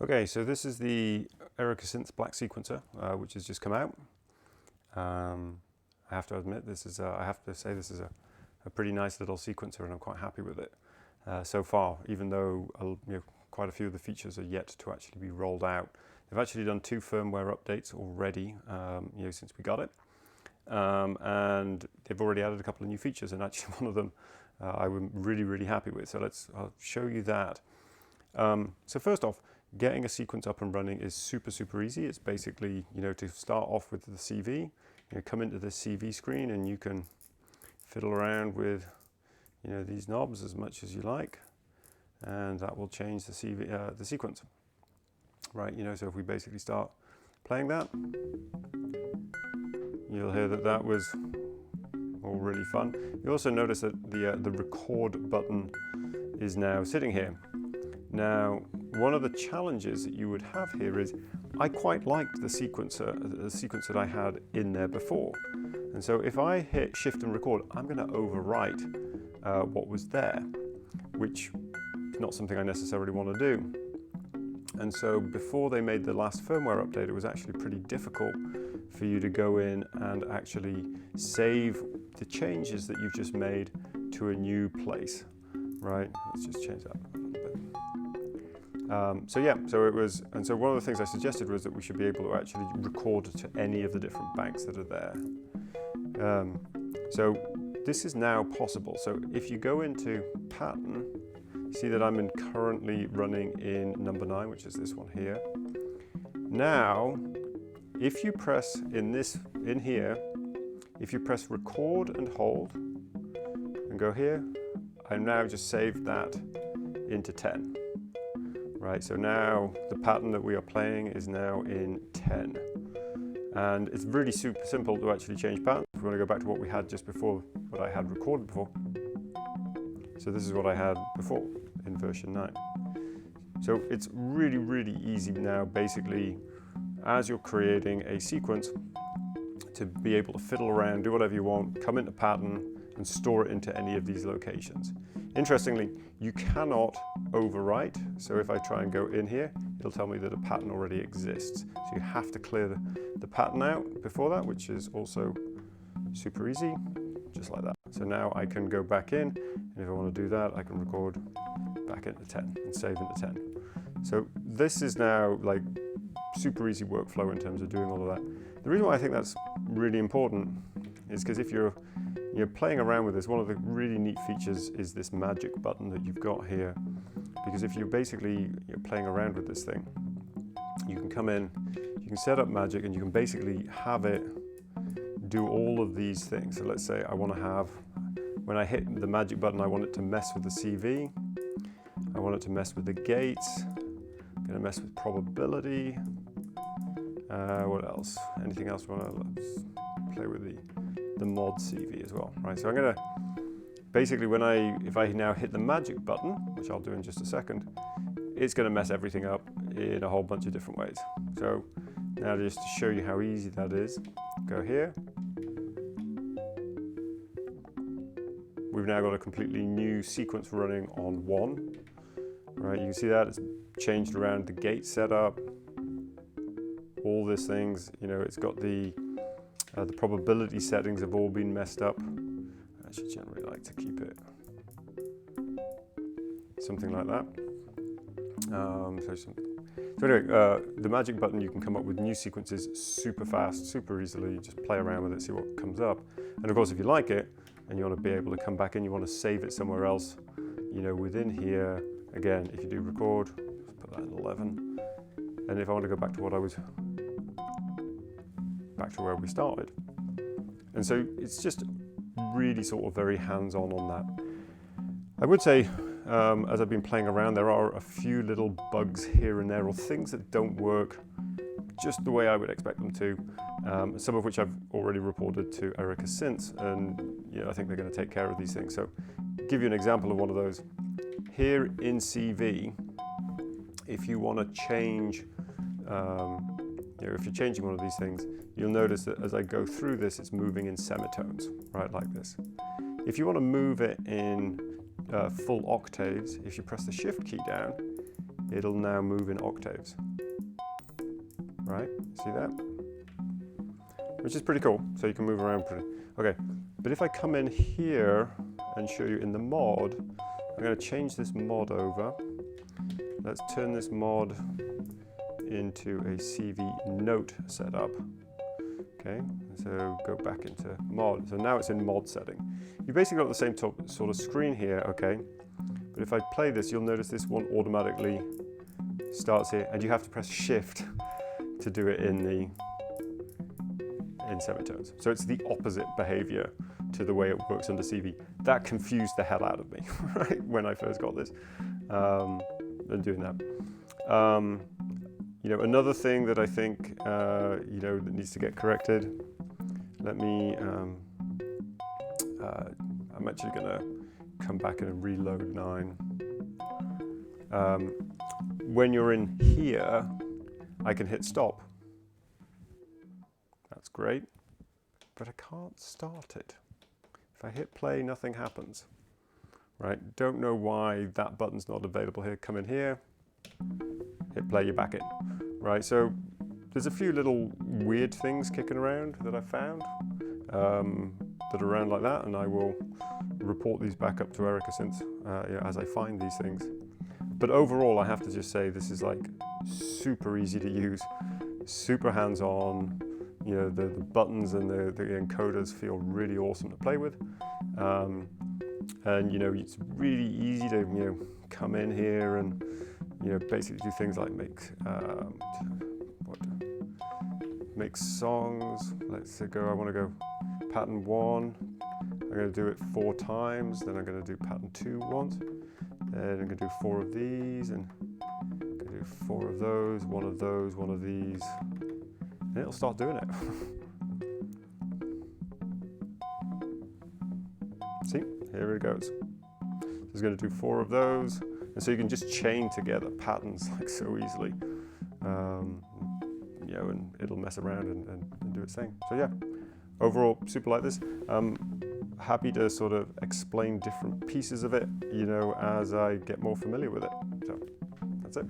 Okay, so this is the Synths Black Sequencer, which has just come out. I have to admit, this is a pretty nice little sequencer, and I'm quite happy with it so far, even though quite a few of the features are yet to actually be rolled out. They've actually done 2 firmware updates already, since we got it, and they've already added a couple of new features, and actually one of them I'm really happy with. So I'll show you that. So first off, getting a sequence up and running is super easy. It's basically, to start off with the CV, come into the CV screen and you can fiddle around with, these knobs as much as you like, and that will change the CV, the sequence. Right, so if we basically start playing that, you'll hear that was all really fun. You also notice that the record button is now sitting here. Now, one of the challenges that you would have here is I quite liked the sequence that I had in there before. And so if I hit Shift and record, I'm going to overwrite what was there, which is not something I necessarily want to do. And so before they made the last firmware update, it was actually pretty difficult for you to go in and actually save the changes that you've just made to a new place, right? Let's just change that a little bit. So one of the things I suggested was that we should be able to actually record to any of the different banks that are there. So this is now possible. So if you go into pattern, you see that I'm currently running in number 9, which is this one here. Now, if you press in here, if you press record and hold and go here, I've now just saved that into 10. Right, so now the pattern that we are playing is now in 10. And it's really super simple to actually change patterns. If we want to go back to what we had just before, what I had recorded before. So this is what I had before in version 9. So it's really easy now, basically, as you're creating a sequence, to be able to fiddle around, do whatever you want, come into pattern, and store it into any of these locations. Interestingly, you cannot overwrite. So if I try and go in here, it'll tell me that a pattern already exists. So you have to clear the pattern out before that, which is also super easy, just like that. So now I can go back in, and if I want to do that, I can record back into 10 and save into 10. So this is now like super easy workflow in terms of doing all of that. The reason why I think that's really important is because if you're playing around with this, one of the really neat features is this magic button that you've got here. Because if you're basically playing around with this thing, you can come in, you can set up magic, and you can basically have it do all of these things. So let's say I want to have, when I hit the magic button, I want it to mess with the CV, I want it to mess with the gates, I'm going to mess with probability. What else? Anything else we want to play with the mod CV as well, right? So I'm going to basically, if I now hit the magic button, which I'll do in just a second, it's going to mess everything up in a whole bunch of different ways. So now just to show you how easy that is, go here. We've now got a completely new sequence running on 1, right? You can see that it's changed around the gate setup, all these things, it's got the probability settings have all been messed up. I actually generally like to keep it something like that. So anyway, the magic button, you can come up with new sequences super fast, super easily. Just play around with it, see what comes up. And of course, if you like it and you want to be able to come back in, you want to save it somewhere else, within here. Again, if you do record, just put that in 11. And if I want to go back to back to where we started. And so it's just really sort of very hands-on on that. I would say, as I've been playing around, there are a few little bugs here and there, or things that don't work just the way I would expect them to, some of which I've already reported to Synths, and I think they're going to take care of these things. So give you an example of one of those. Here in CV, if you want to change, if you're changing one of these things, you'll notice that as I go through this, it's moving in semitones, right, like this. If you want to move it in full octaves, if you press the Shift key down, it'll now move in octaves. Right, see that? Which is pretty cool, so you can move around pretty. Okay, but if I come in here and show you in the mod, I'm going to change this mod over. Let's turn this mod into a CV note setup. Okay, so go back into mod. So now it's in mod setting. You basically got the same sort of screen here, okay? But if I play this, you'll notice this one automatically starts here, and you have to press Shift to do it in semitones. So it's the opposite behavior to the way it works under CV. That confused the hell out of me, right, when I first got this, and doing that. You know, another thing that I think, you know, that needs to get corrected, let me, I'm actually going to come back and reload 9. When you're in here, I can hit stop. That's great, but I can't start it. If I hit play, nothing happens, right? Don't know why that button's not available here. Come in here, hit play, you're back in, right? So there's a few little weird things kicking around that I found that are around like that, and I will report these back up to Erica Synths as I find these things. But overall, I have to just say this is like super easy to use, super hands-on. You know, the buttons and the encoders feel really awesome to play with. And you know, it's really easy to, you know, come in here and, you know, basically do things like make songs. Let's say I want to go pattern 1. I'm going to do it 4 times. Then I'm going to do pattern 2 once. Then I'm going to do 4 of these, and I'm going to do 4 of those, 1 of those, 1 of these. And it'll start doing it. See, here it goes. So it's going to do 4 of those, and so you can just chain together patterns like so easily, you know, and it'll mess around and do its thing. So yeah, overall super like this. Happy to sort of explain different pieces of it, you know, as I get more familiar with it. So that's it.